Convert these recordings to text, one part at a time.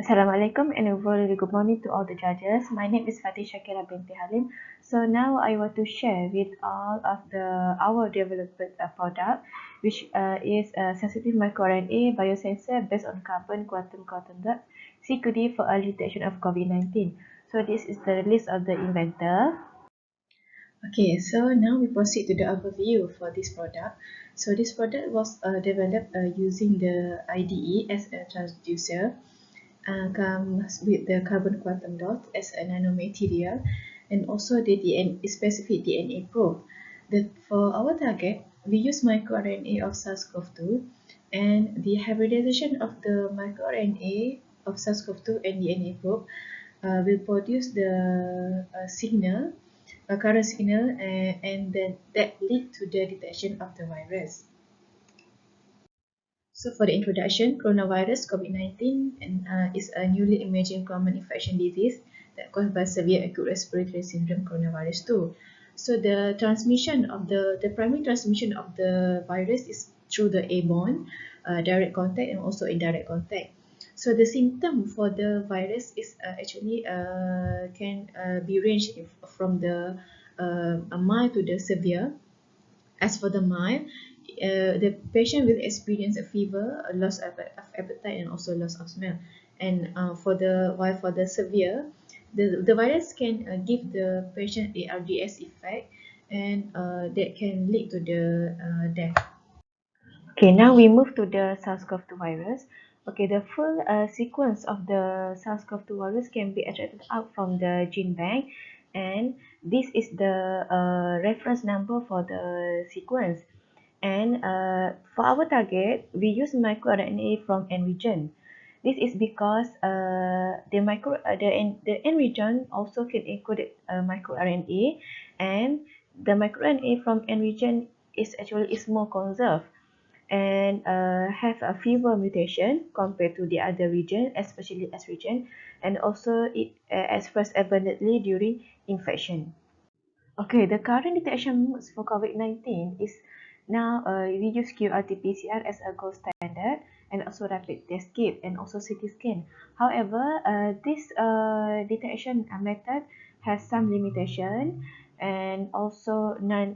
Assalamualaikum and a very good morning to all the judges. My name is Fatih Shakira binti Halim. So now I want to share with all of our developed product, which is a sensitive microRNA biosensor based on carbon quantum dot CQD for early detection of COVID-19. So this is the list of the inventor. Okay, so now we proceed to the overview for this product. So this product was developed using the IDE as a transducer, comes with the carbon quantum dot as a nanomaterial, and also the DNA, specific DNA probe. For our target, we use microRNA of SARS-CoV-2, and the hybridization of the microRNA of SARS-CoV-2 and DNA probe will produce the signal, a current signal, and then that lead to the detection of the virus. So for the introduction, coronavirus COVID-19 is a newly emerging common infection disease that caused by severe acute respiratory syndrome coronavirus 2. So the primary transmission of the virus is through the airborne, direct contact, and also indirect contact. So the symptom for the virus is actually can be ranged from the mild to the severe. As for the mild, the patient will experience a fever, a loss of appetite, and also loss of smell. And for the severe, the virus can give the patient ARDS effect, and that can lead to the death. Okay, now we move to the SARS-CoV-2 virus. Okay, the full sequence of the SARS-CoV-2 virus can be extracted out from the gene bank, and this is the reference number for the sequence. And for our target, we use microRNA from N region. This is because the N region also can encode microRNA, and the microRNA from N region is more conserved and have a fewer mutation compared to the other region, especially S region, and also it expressed abundantly during infection. Okay, the current detection modes for COVID-19 is now we use QRT-PCR as a gold standard, and also rapid test kit, and also CT scan. However, this detection method has some limitation, and also non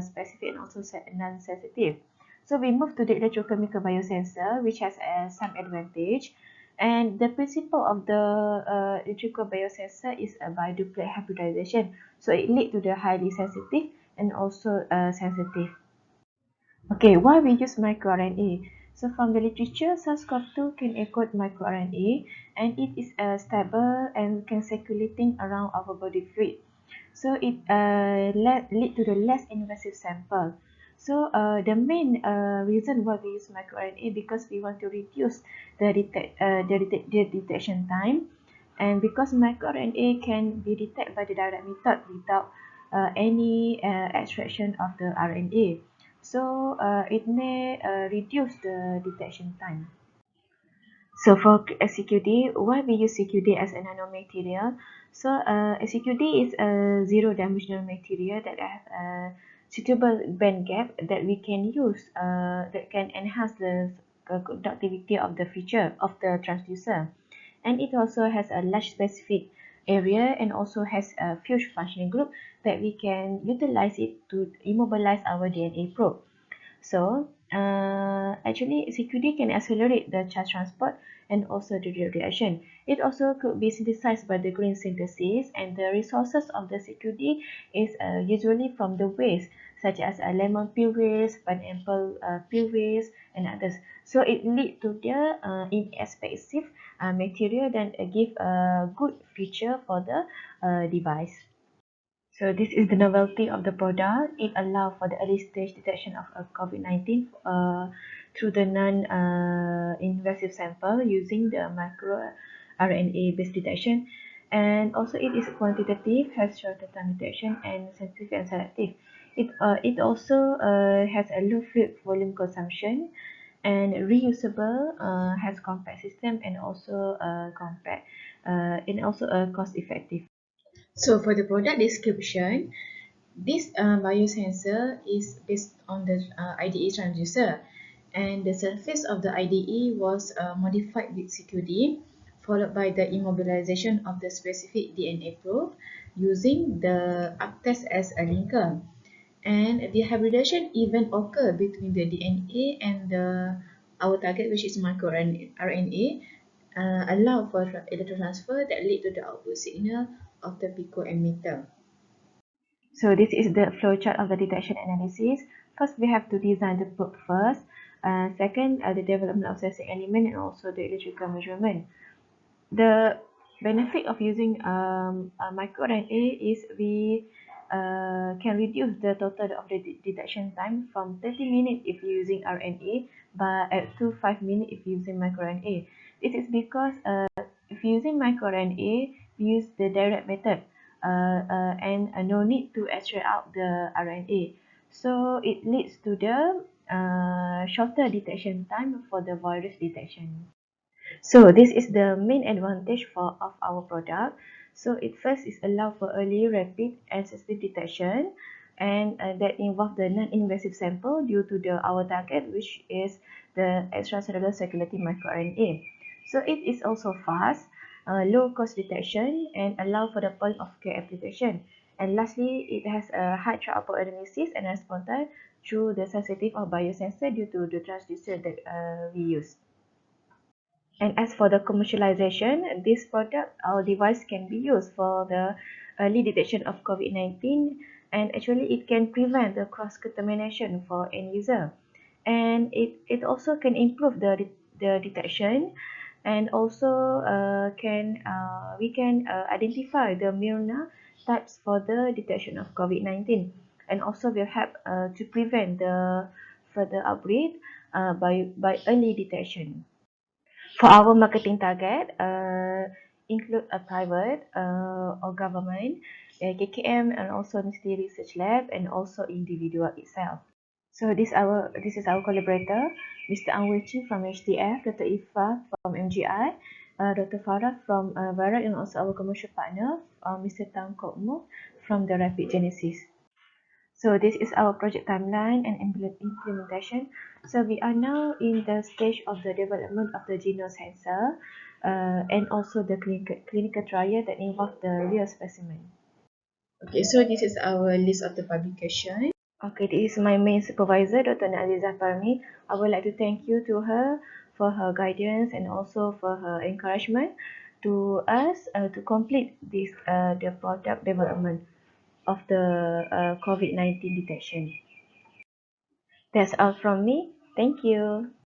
specific, and also non-sensitive. So we move to the electrochemical biosensor, which has some advantage. And the principle of the electrical biosensor is a biduplex hybridization. So it leads to the highly sensitive and also sensitive. Okay, why we use microRNA? So from the literature, SARS-CoV-2 can encode microRNA, and it is stable and can circulating around our body fluid. So it lead to the less invasive sample. So the main reason why we use microRNA because we want to reduce the detection time, and because microRNA can be detected by the direct method without any extraction of the RNA. So it may reduce the detection time. So for CQD, why we use CQD as a nanomaterial? So CQD is a zero-dimensional material that has a suitable band gap that we can use that can enhance the conductivity of the feature of the transducer. And it also has a large specific area and also has a huge functional group that we can utilize it to immobilize our DNA probe. So actually CQD can accelerate the charge transport and also the reaction. It also could be synthesized by the green synthesis, and the resources of the CQD is usually from the waste such as lemon peel waste, pineapple peel waste, and others. So it lead to the inexpensive material that give a good feature for the device. So this is the novelty of the product. It allows for the early stage detection of COVID-19 through the non-invasive sample using the microRNA based detection. And also it is quantitative, has shorter time detection, and sensitive and selective. It also has a low fluid volume consumption, and reusable, has compact system, and also compact and also cost effective. So for the product description, this biosensor is based on the IDE transducer, And the surface of the IDE was modified with CQD, followed by the immobilization of the specific DNA probe using the ACTES as a linker. And the hybridization even occurred between the DNA and our target, which is microRNA, allow for electron transfer that lead to the output signal of the pico emitter. So this is the flowchart of the detection analysis. First, we have to design the probe first. Second, the development of sensing element and also the electrical measurement. The benefit of using a microRNA is we can reduce the total of the detection time from 30 minutes if you're using RNA, but to 5 minutes if you're using microRNA. This is because if you're using microRNA, we use the direct method and no need to extract out the RNA. So it leads to the shorter detection time for the virus detection. So this is the main advantage of our product. So it first is allow for early, rapid, and sensitive detection, and that involve the non-invasive sample due to our target, which is the extracellular circulating microRNA. So it is also fast, low cost detection, and allow for the point of care application. And lastly, it has a high throughput analysis and response time through the sensitive or biosensor due to the transducer that we use. And as for the commercialization, this product or device can be used for the early detection of COVID-19, and actually it can prevent the cross-contamination for end user. And it also can improve the detection, and also we can identify the Mirna types for the detection of COVID-19, and also will help to prevent the further outbreak by early detection. For our marketing target, include a private or government, KKM, and also Ministry Research Lab, and also individual itself. So this is our collaborator, Mr. Anwechi from HDF, Dr. Ifa from MGI, Dr. Farah from Barak, and also our commercial partner, Mr. Tang Kok Mu from the Rapid Genesis. So this is our project timeline and implementation. So we are now in the stage of the development of the genome sensor and also the clinical trial that involve the real specimen. Okay, so this is our list of the publication. Okay, this is my main supervisor, Dr. Naliza Farmi. I would like to thank you to her for her guidance and also for her encouragement to us to complete this the product development of the COVID-19 detection. That's all from me. Thank you.